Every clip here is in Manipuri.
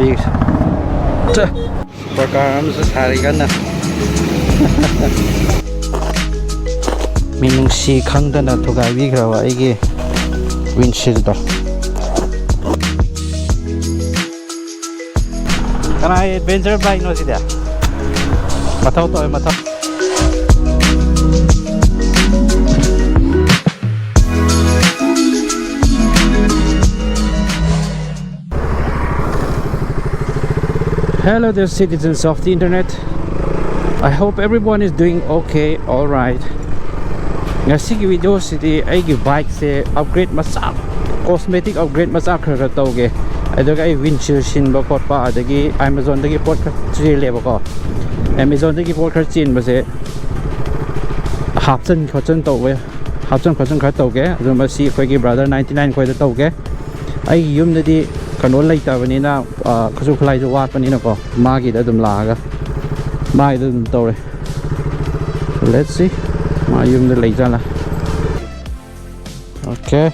big supercar amsa sari kana minungsi khangdana thugai bi grawa aigi windshield do kana adventure bike no sida mathau to mathau Hello there, citizens of the internet. I hope everyone is doing okay, all right. Ngasi ki video sidi ai gi bike se upgrade masa cosmetic upgrade masa khara tawge aduga ai windshield shin ba pot pa adagi Amazon dagi pot kha chi leba ko Amazon dagi pot kha chin ba se hapchen khochen tawge hapchen khochen kha tawge adu ma si khoi gi brother 99 khoi da tawge ai yum dadi kano lai ta bani na khasu khlai ju wat bani na ko ma gi da dum la ga mai da dum tawre let's see ma yum da lai jala okay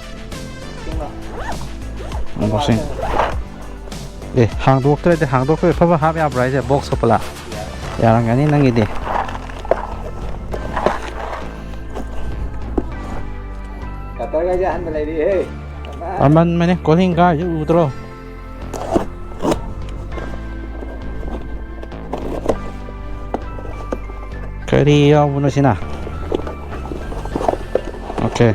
unboxing hang dok tre de hang dok fe pha ha ya price box ko pala ya rang ani nang ide katar ga ja han balai di he aman mane calling ga ju utro kari ya buno sina okay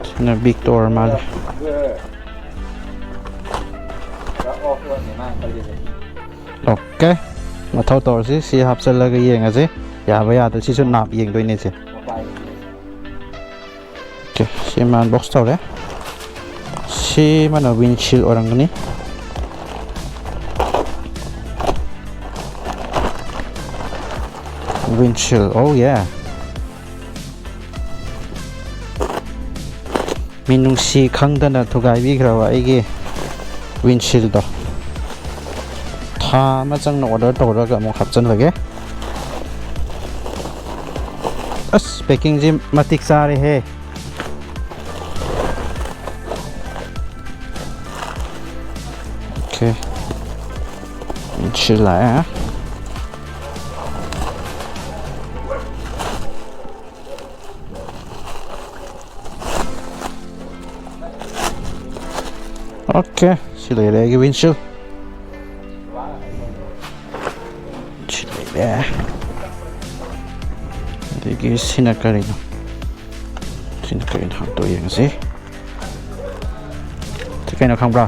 sina big door mal okay mathau tor si hapsal la ga yeng ase ya ba ya ta si su nap yeng doi ne se okay si man box tor le si man windshield orang ni windshield, oh yeah. Minungsi khangdana thugai bi grawa aigi windshield do tha ma chang na order tora ga mo khapchan lage as packing ji matik sare he okay windshield la ya okay, sila lagi windshield. Sila. Lagi sinakarin. Sinakarin hantu yang sih. Tekan nak bra.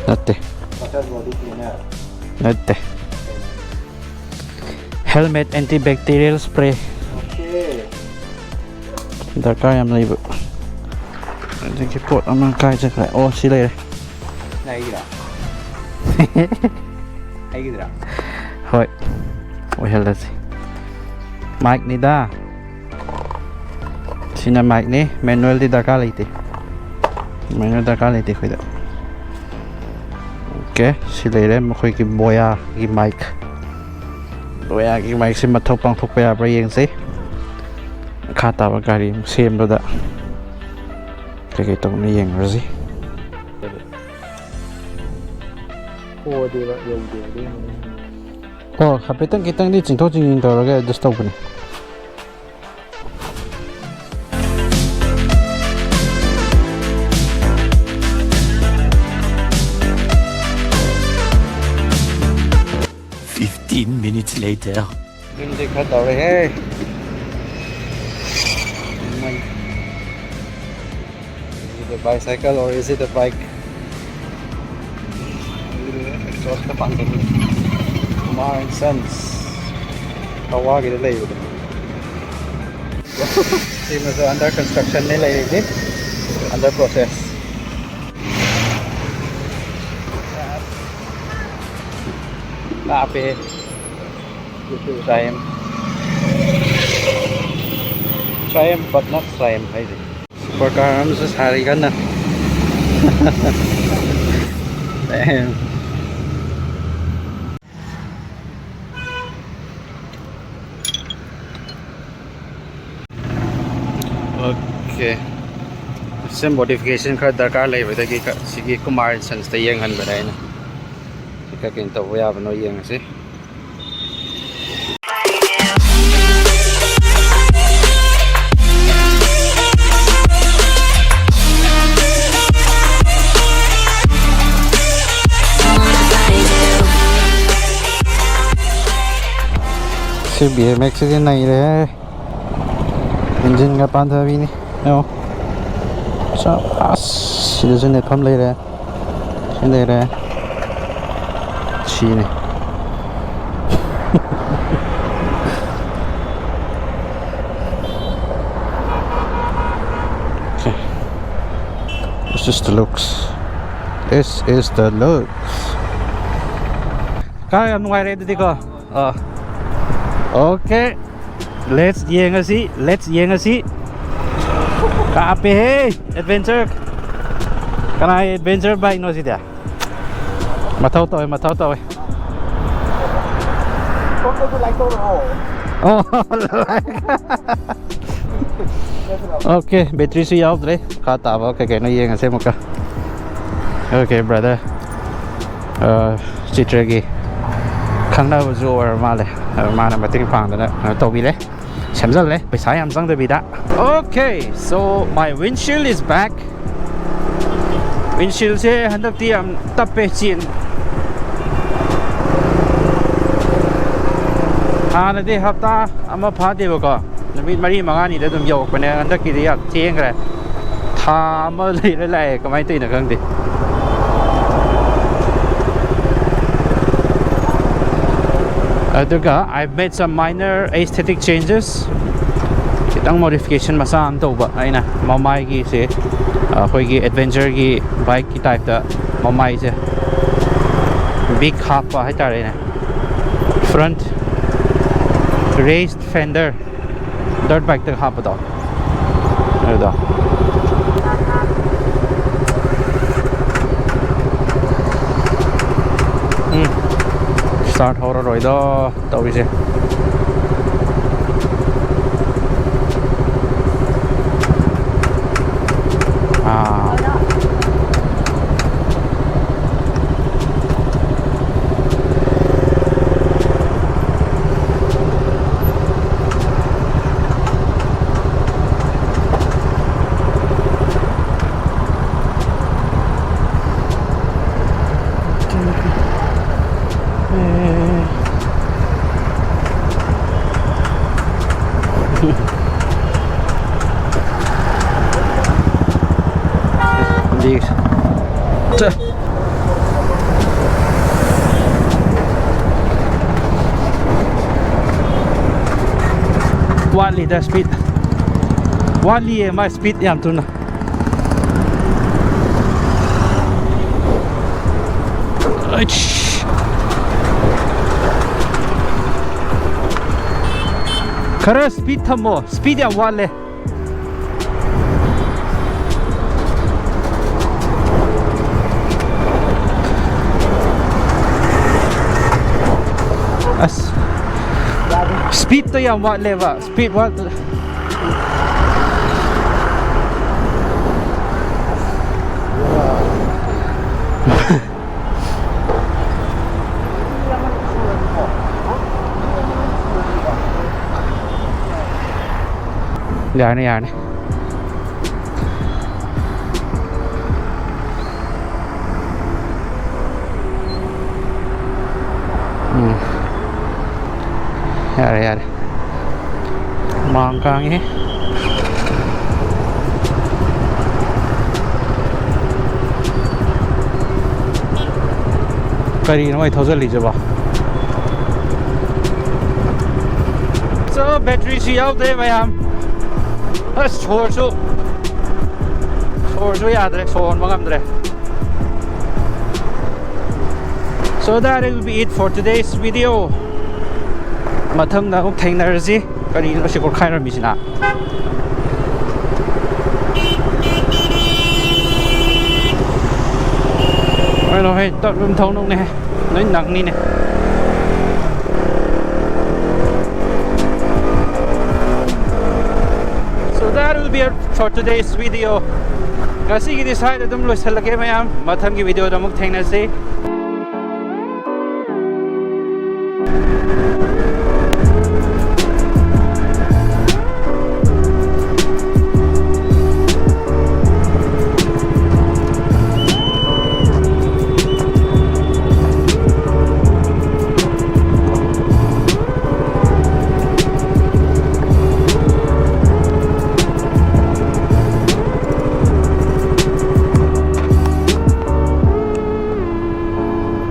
Nate. Nate. Helmet antibacterial spray. Okay. Darkar yang lagi. Ini kita pot aman kai cakap. Oh sila. Nai gila. Nai gila. Hoi. Oh helda sih. Mic ni dah. Sini mic ni manual di darkar lagi. Manual darkar lagi kau dah. Okay, sila makoi ki boya ki mic si mathau pang thok pa ba yeng se khata ba gari sem do da ke to ni yeng ra si Oh dia ba yung dia. oh kapitang kitang ni chingtho ching to ra ga just to ni 15 minutes later. Hindi ka daw eh. Is it a bicycle or is it a bike? Exhaust the pan ni. Kumar and Sons. Kawasaki nila yun. Sino sa under construction nila yun. Under process. Tapi Triumph but not Triumph hai ji supercar हम से सारी करना damn Okay. Some modification khar darkar leibadagi sigi Kumar Sons ta yenghanbada aina sika kin tawba yabano yengase. Si BMX din nahi rahe engine ka pandha bhi nahi no. So, sida's in the pump later. In there, Chine. Okay, this is the looks. This is the looks. Kaya I'm ready to go. Okay, let's see. Let's see. Kape hey, adventure. Can I adventure bike no sida? Matao to. Oh, okay, battery si out re. Kata ba okay no yeng ase muka. Okay, brother. Chitragi. Khangna bu or male. Mana mating phang da na to bi le. Samjal le, paisa yam sang da bi da. Okay, so my windshield is back. Windshield se handak ti am tappe chin. Hana de hafta ama pha de ba namit mari manga ni da dum yok pa ne handak ki de yak cheng kare. Tha ma le lai kamai ti na khang de. Aduga I've made some minor aesthetic changes. Kitang modification masa am to ba aina mamai gi se khoi gi adventure gi bike ki type da mamai se big half pa hai tare na front raised fender dirt bike ta half da da start ho rồi đó tao bị gì One liter speed. 1 liter my speed yam tu na. Kara speed thamo speed yam wale. Speed to yam what level? Speed what? Yani. Yare. Mangkang ini. Kari nó tháo ra lì rồi ba. So battery si out there vậy am. Chor ya dre chor mangam dre. So that will be it for today's video. Mathang na kung thainarasi kari no sikor khaira misina. Rồi hey tot rum thong nong ne nói nặng ni nè. So that will be it for today's video. Ngasi gi design adum loisalage mayam mathang gi video da muk thainasi.